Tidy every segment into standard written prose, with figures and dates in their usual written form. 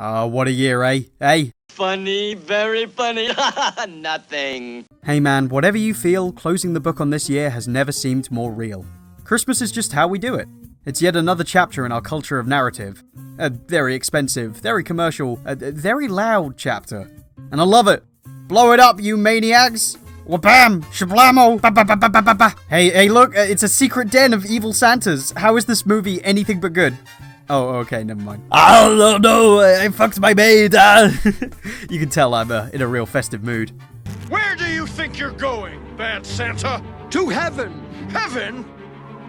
What a year, eh? Eh? Funny, very funny. Nothing. Hey man, whatever you feel, closing the book on this year has never seemed more real. Christmas is just how we do it. It's yet another chapter in our culture of narrative. A very expensive, very commercial, a very loud chapter. And I love it. Blow it up, you maniacs! Wabam! Shablamo! Ba-ba-ba-ba-ba-ba! Hey, look, it's a secret den of evil Santas. How is this movie anything but good? Oh, okay, never mind. Oh, no, I fucked my maid. You can tell I'm in a real festive mood. Where do you think you're going, bad Santa? To heaven! Heaven?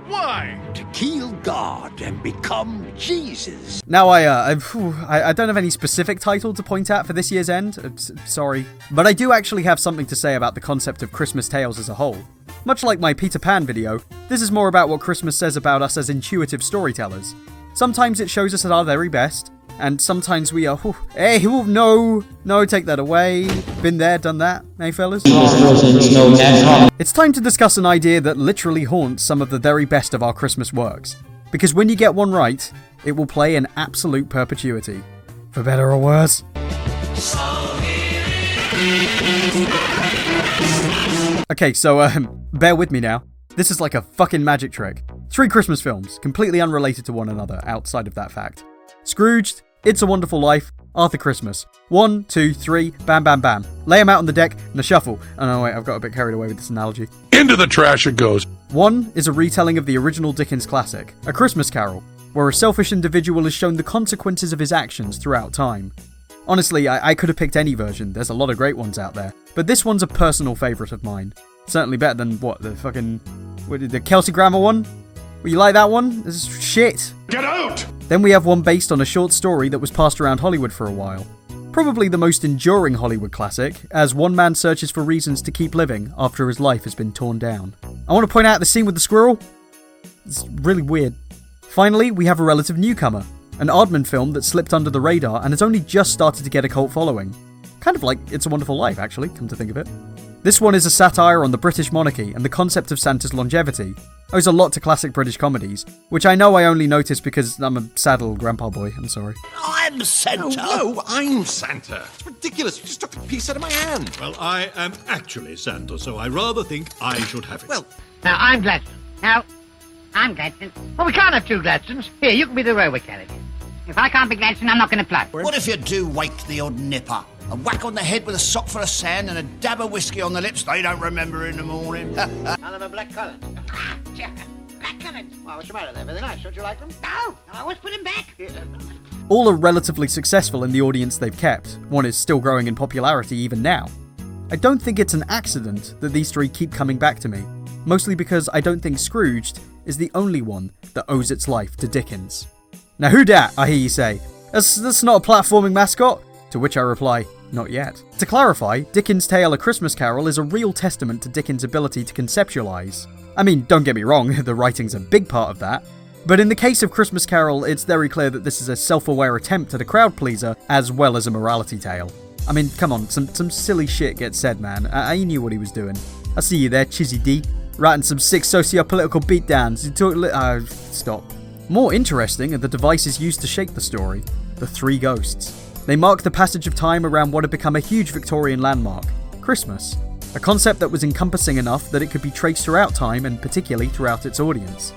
Why? To kill God and become Jesus. Now, I don't have any specific title to point at for this year's end. Sorry. But I do actually have something to say about the concept of Christmas tales as a whole. Much like my Peter Pan video, this is more about what Christmas says about us as intuitive storytellers. Sometimes it shows us at our very best, and sometimes we are, no, take that away. Been there, done that, hey fellas? It's time to discuss an idea that literally haunts some of the very best of our Christmas works. Because when you get one right, it will play in absolute perpetuity. For better or worse. Okay, so, bear with me now. This is like a fucking magic trick. 3 Christmas films, completely unrelated to one another outside of that fact. Scrooged, It's a Wonderful Life, Arthur Christmas. 1, 2, 3, bam, bam, bam. Lay them out on the deck and a shuffle. Oh no, wait, I've got a bit carried away with this analogy. Into the trash it goes. 1 is a retelling of the original Dickens classic, A Christmas Carol, where a selfish individual is shown the consequences of his actions throughout time. Honestly, I could have picked any version, there's a lot of great ones out there, but this one's a personal favourite of mine. Certainly better than, the Kelsey Grammer one? Well, you like that one? This is shit. Get out! Then we have one based on a short story that was passed around Hollywood for a while. Probably the most enduring Hollywood classic, as one man searches for reasons to keep living after his life has been torn down. I want to point out the scene with the squirrel. It's really weird. Finally, we have a relative newcomer, an Aardman film that slipped under the radar and has only just started to get a cult following. Kind of like It's a Wonderful Life, actually, come to think of it. This one is a satire on the British monarchy and the concept of Santa's longevity. Owes a lot to classic British comedies, which I know I only noticed because I'm a sad little grandpa boy, I'm sorry. I'm Santa! No, I'm Santa. It's ridiculous. You just took a piece out of my hand. Well, I am actually Santa, so I rather think I should have it. Well, now, I'm Gladstone. Now, I'm Gladstone. Well, we can't have 2 Gladstones. Here, you can be the railway carriage. If I can't be Gladstone, I'm not going to play. What if you do wake the odd nipper? A whack on the head with a sock full of sand and a dab of whiskey on the lips they don't remember in the morning. I'll have a black collar. Black collar. Well, what's the matter? They're very nice. Don't you like them? No, I always put them back. All are relatively successful in the audience they've kept. One is still growing in popularity even now. I don't think it's an accident that these 3 keep coming back to me, mostly because I don't think Scrooged is the only one that owes its life to Dickens. Now who dat, I hear you say? That's not a platforming mascot? To which I reply, not yet. To clarify, Dickens' tale A Christmas Carol is a real testament to Dickens' ability to conceptualise. I mean, don't get me wrong, the writing's a big part of that, but in the case of Christmas Carol, it's very clear that this is a self-aware attempt at a crowd pleaser as well as a morality tale. I mean, come on, some silly shit gets said, man. I knew what he was doing. I see you there, Chizzy D, writing some sick socio-political beatdowns. Stop. More interesting are the devices used to shape the story, the 3 ghosts. They mark the passage of time around what had become a huge Victorian landmark, Christmas, a concept that was encompassing enough that it could be traced throughout time and particularly throughout its audience.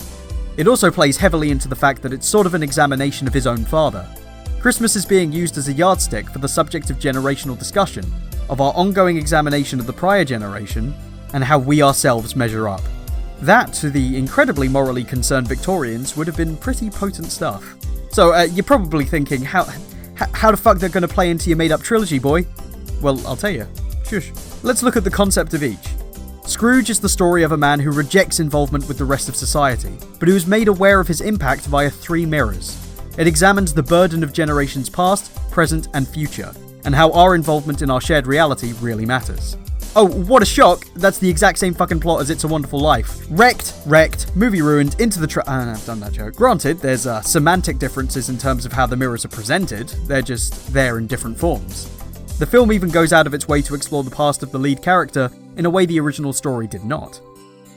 It also plays heavily into the fact that it's sort of an examination of his own father. Christmas is being used as a yardstick for the subject of generational discussion, of our ongoing examination of the prior generation, and how we ourselves measure up. That, to the incredibly morally concerned Victorians, would have been pretty potent stuff. So, you're probably thinking, how the fuck they're going to play into your made-up trilogy, boy? Well, I'll tell you. Shush. Let's look at the concept of each. Scrooge is the story of a man who rejects involvement with the rest of society, but who is made aware of his impact via 3 mirrors. It examines the burden of generations past, present, and future, and how our involvement in our shared reality really matters. Oh, what a shock! That's the exact same fucking plot as It's a Wonderful Life. Wrecked, movie ruined, into the I've done that joke. Granted, there's semantic differences in terms of how the mirrors are presented, they're just there in different forms. The film even goes out of its way to explore the past of the lead character in a way the original story did not.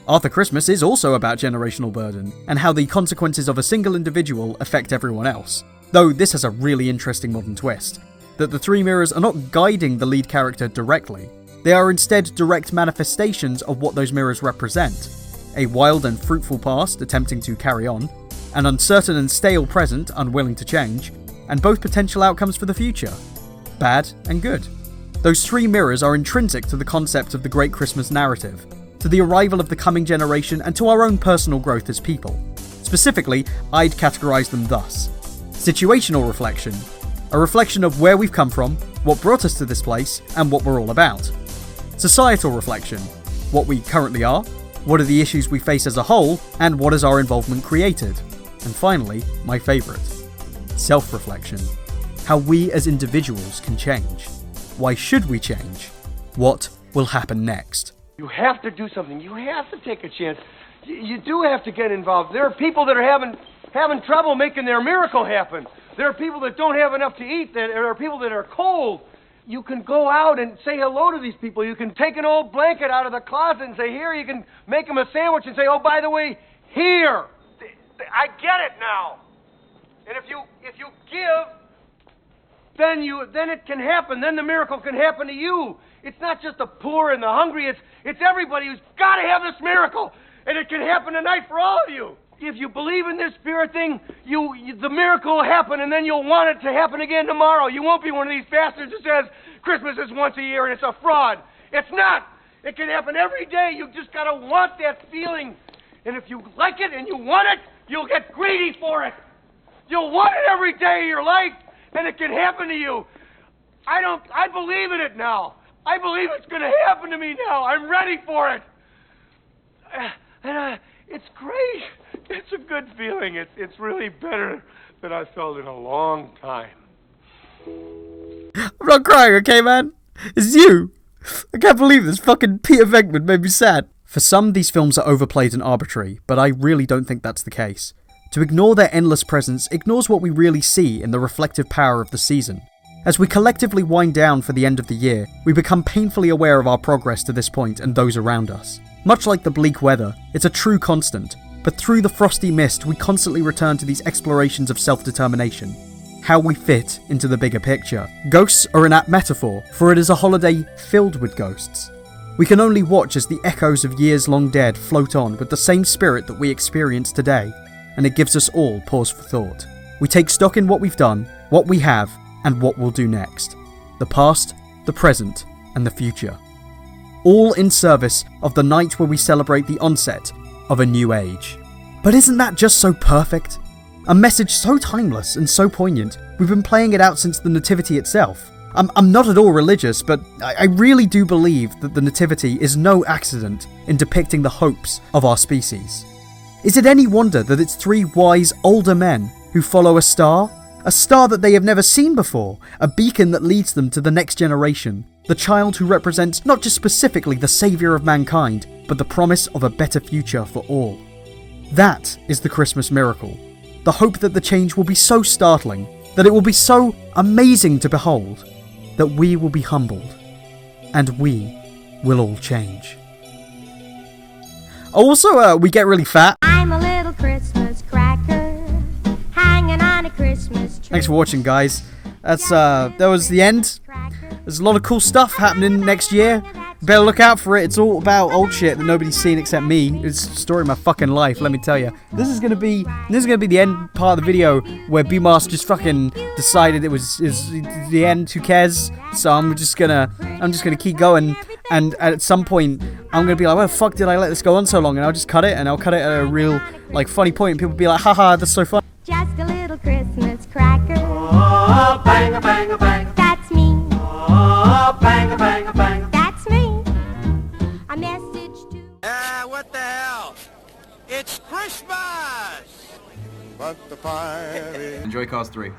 Arthur Christmas is also about generational burden, and how the consequences of a single individual affect everyone else. Though this has a really interesting modern twist, that the three mirrors are not guiding the lead character directly. They are instead direct manifestations of what those mirrors represent. A wild and fruitful past attempting to carry on, an uncertain and stale present unwilling to change, and both potential outcomes for the future. Bad and good. Those three mirrors are intrinsic to the concept of the Great Christmas narrative, to the arrival of the coming generation and to our own personal growth as people. Specifically, I'd categorise them thus. Situational reflection. A reflection of where we've come from, what brought us to this place, and what we're all about. Societal reflection. What we currently are, what are the issues we face as a whole, and what has our involvement created. And finally, my favourite. Self-reflection. How we as individuals can change. Why should we change? What will happen next? You have to do something. You have to take a chance. You do have to get involved. There are people that are having trouble making their miracle happen. There are people that don't have enough to eat. There are people that are cold. You can go out and say hello to these people. You can take an old blanket out of the closet and say, here, you can make them a sandwich and say, oh, by the way, here. I get it now. And if you give, then it can happen. Then the miracle can happen to you. It's not just the poor and the hungry. It's everybody who's got to have this miracle. And it can happen tonight for all of you. If you believe in this spirit thing, the miracle will happen, and then you'll want it to happen again tomorrow. You won't be one of these bastards that says Christmas is once a year and it's a fraud. It's not. It can happen every day. You just got to want that feeling. And if you like it and you want it, you'll get greedy for it. You'll want it every day of your life, and it can happen to you. I believe in it now. I believe it's going to happen to me now. I'm ready for it. It's great. It's a good feeling. It's really better than I've felt in a long time. I'm not crying, okay, man? It's you. I can't believe this. Fucking Peter Venkman made me sad. For some, these films are overplayed and arbitrary, but I really don't think that's the case. To ignore their endless presence ignores what we really see in the reflective power of the season. As we collectively wind down for the end of the year, we become painfully aware of our progress to this point and those around us. Much like the bleak weather, it's a true constant, but through the frosty mist we constantly return to these explorations of self-determination. How we fit into the bigger picture. Ghosts are an apt metaphor, for it is a holiday filled with ghosts. We can only watch as the echoes of years long dead float on with the same spirit that we experience today, and it gives us all pause for thought. We take stock in what we've done, what we have, and what we'll do next. The past, the present, and the future. All in service of the night where we celebrate the onset of a new age. But isn't that just so perfect? A message so timeless and so poignant. We've been playing it out since the Nativity itself. I'm not at all religious, but I really do believe that the Nativity is no accident in depicting the hopes of our species. Is it any wonder that it's three wise older men who follow a star that they have never seen before, a beacon that leads them to the next generation, the child who represents not just specifically the saviour of mankind, but the promise of a better future for all. That is the Christmas miracle. The hope that the change will be so startling, that it will be so amazing to behold, that we will be humbled, and we will all change. Also, we get really fat. I'm a little Christmas cracker, hanging on a Christmas tree. Thanks for watching, guys. That was the end. There's a lot of cool stuff happening next year. Better look out for it. It's all about old shit that nobody's seen except me. It's the story of my fucking life, let me tell you. This is gonna be the end part of the video where B-Mars just fucking decided is the end. Who cares? So I'm just gonna keep going, and at some point I'm gonna be like, where the fuck did I let this go on so long? And I'll just cut it, and I'll cut it at a real funny point, and people will be like, haha, that's so fun. Just a little Christmas cracker. Oh, bang, bang, bang. That's me. Oh, bang, bang, bang. That's me. A message to... What the hell? It's Christmas! But the fire is... Enjoy Cars 3.